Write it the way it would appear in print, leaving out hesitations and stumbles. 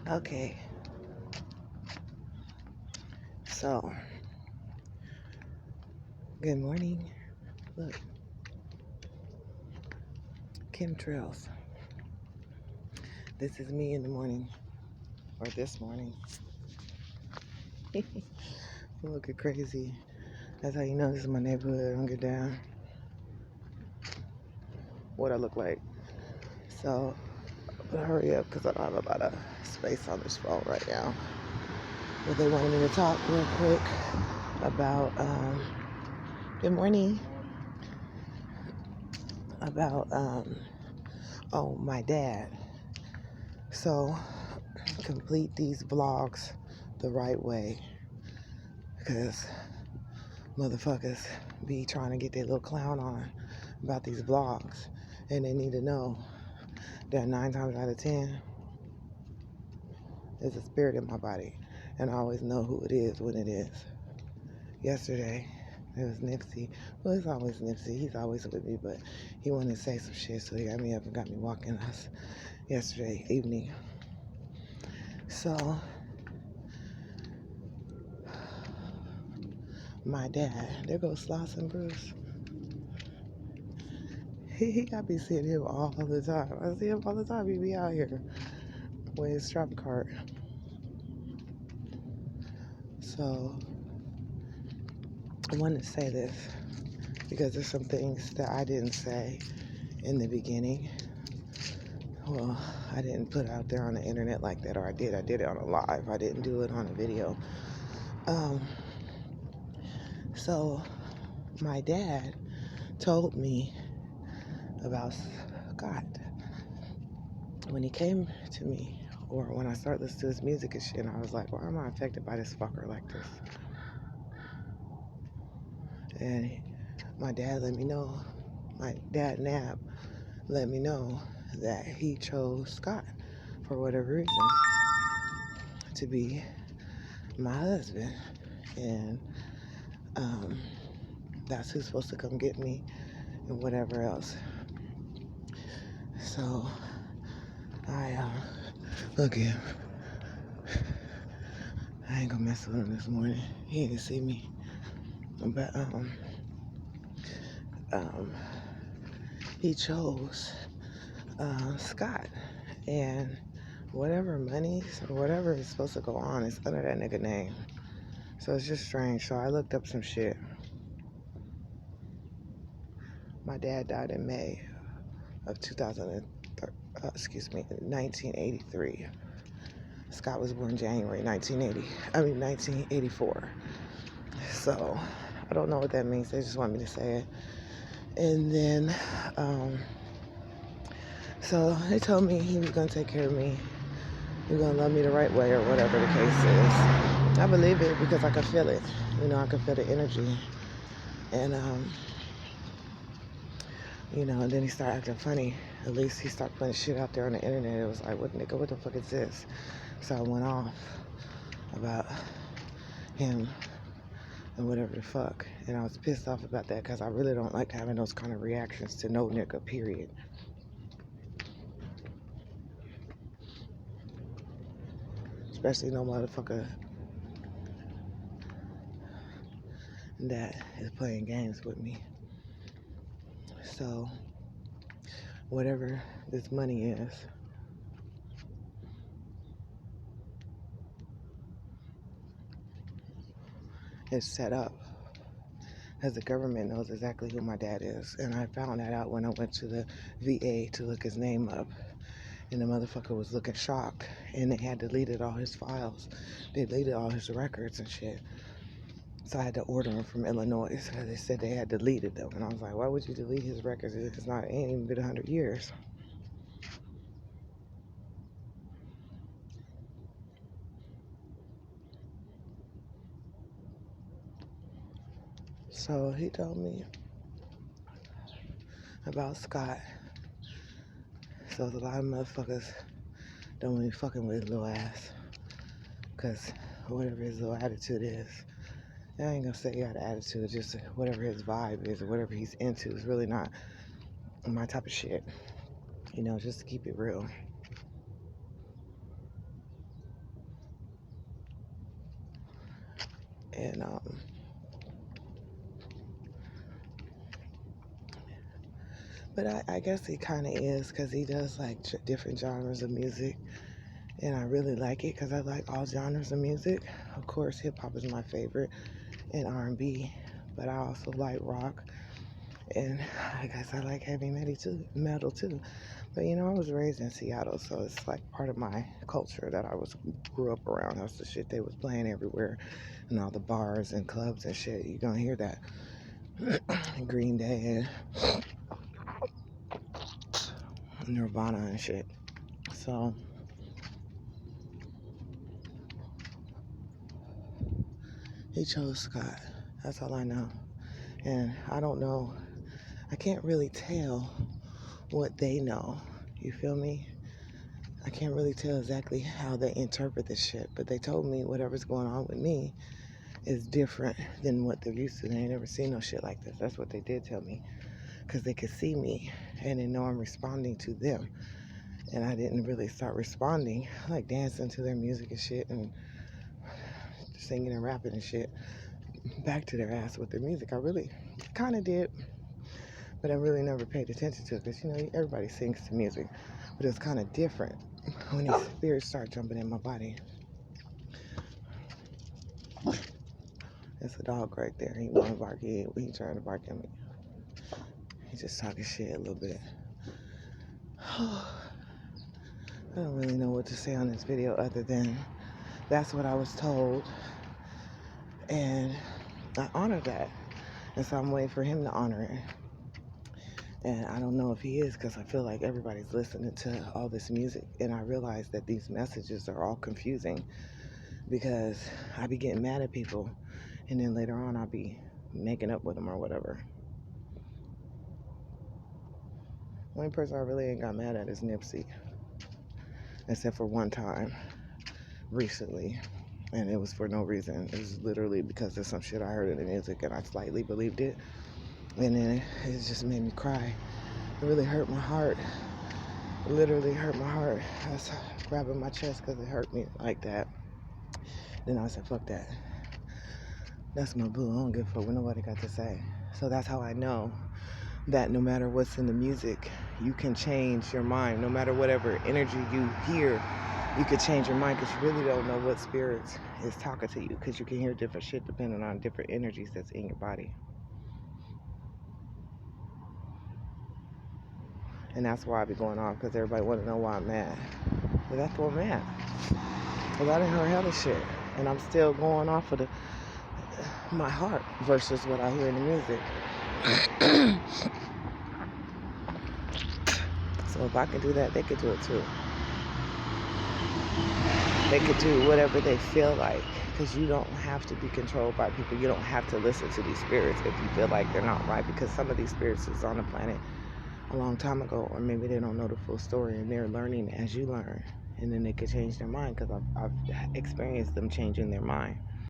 Okay, so good morning. Look, chemtrails. This is me in the morning, or this morning. I'm looking crazy. That's how you know this is my neighborhood. I don't get down what I look like. So, but hurry up because I don't have a lot of space on this phone right now. But they wanted me to talk real quick about, good morning, about, my dad. So, complete these vlogs the right way because motherfuckers be trying to get their little clown on about these vlogs, and they need to know that 9 times out of 10 there's a spirit in my body, and I always know who it is when it is. Yesterday it was Nipsey. Well, it's always Nipsey, he's always with me, but he wanted to say some shit, so he got me up and got me walking us yesterday evening. So my dad, there goes Sloss and Bruce. He got me seeing him all the time. I see him all the time. He be out here with his trap cart. So I wanted to say this because there's some things that I didn't say in the beginning. Well, I didn't put out there on the internet like that, or I did it on a live. I didn't do it on a video. So my dad told me about Scott when he came to me, or when I started listening to his music and shit, and I was like, why am I affected by this fucker like this? And my dad let me know, my dad NAB let me know that he chose Scott for whatever reason to be my husband, and that's who's supposed to come get me and whatever else. So I look at him. I ain't gonna mess with him this morning. He didn't see me, but he chose Scott, and whatever monies or whatever is supposed to go on is under that nigga name. So it's just strange. So I looked up some shit. My dad died in May of 1983. Scott was born January 1984. So I don't know what that means. They just want me to say it. And then, so they told me he was gonna take care of me. He was gonna love me the right way, or whatever the case is. I believe it because I can feel it. You know, I can feel the energy. And and then he started acting funny. At least he started putting shit out there on the internet. It was like, what nigga, what the fuck is this? So I went off about him and whatever the fuck. And I was pissed off about that because I really don't like having those kind of reactions to no nigga, period. Especially no motherfucker that is playing games with me. So whatever this money is, it's set up because the government knows exactly who my dad is. And I found that out when I went to the VA to look his name up. And the motherfucker was looking shocked. And they had deleted all his files. They deleted all his records and shit. So I had to order them from Illinois. So they said they had deleted them. And I was like, why would you delete his records? It ain't even been 100 years. So he told me about Scott. So a lot of motherfuckers don't want me fucking with his little ass. Because whatever his little attitude is, I ain't gonna say he got an attitude, just whatever his vibe is or whatever he's into is really not my type of shit. Just to keep it real. And but I guess he kind of is, because he does like different genres of music, and I really like it because I like all genres of music. Of course, hip hop is my favorite, and R&B, but I also like rock, and I guess I like heavy metal too. But you know, I was raised in Seattle, so it's like part of my culture that I grew up around. That's the shit they was playing everywhere, and all the bars and clubs and shit. You're gonna hear that. Green Day and Nirvana and shit. So he chose Scott. That's all I know. And I don't know. I can't really tell what they know. You feel me? I can't really tell exactly how they interpret this shit. But they told me whatever's going on with me is different than what they're used to. They ain't never seen no shit like this. That's what they did tell me. Because they could see me and they know I'm responding to them. And I didn't really start responding, like dancing to their music and shit and singing and rapping and shit back to their ass with their music. I really kind of did, but I really never paid attention to it, because you know, everybody sings to music, but it's kind of different when these spirits start jumping in my body. That's a dog right there. He want to bark. He trying to bark at me. He's just talking shit a little bit. I don't really know what to say on this video other than that's what I was told, and I honor that, and so I'm waiting for him to honor it. And I don't know if he is, because I feel like everybody's listening to all this music, and I realize that these messages are all confusing, because I be getting mad at people, and then later on I'll be making up with them or whatever. Only person I really ain't got mad at is Nipsey, except for one time recently, and it was for no reason. It was literally because of some shit I heard in the music, and I slightly believed it, and then it just made me cry. It really hurt my heart. It literally hurt my heart. I was grabbing my chest because it hurt me like that. Then I said, fuck that. That's my boo. I don't give a fuck what nobody got to say. So that's how I know that no matter what's in the music, you can change your mind. No matter whatever energy you hear, you can change your mind, because you really don't know what spirit is talking to you, because you can hear different shit depending on different energies that's in your body. And that's why I be going off, because everybody want to know why I'm mad. But that's why I'm mad. Because I didn't hear hella shit, and I'm still going off of my heart versus what I hear in the music. So if I can do that, they could do it too. They could do whatever they feel like, because you don't have to be controlled by people. You don't have to listen to these spirits if you feel like they're not right, because some of these spirits is on the planet a long time ago, or maybe they don't know the full story and they're learning as you learn, and then they could change their mind, because I've experienced them changing their mind.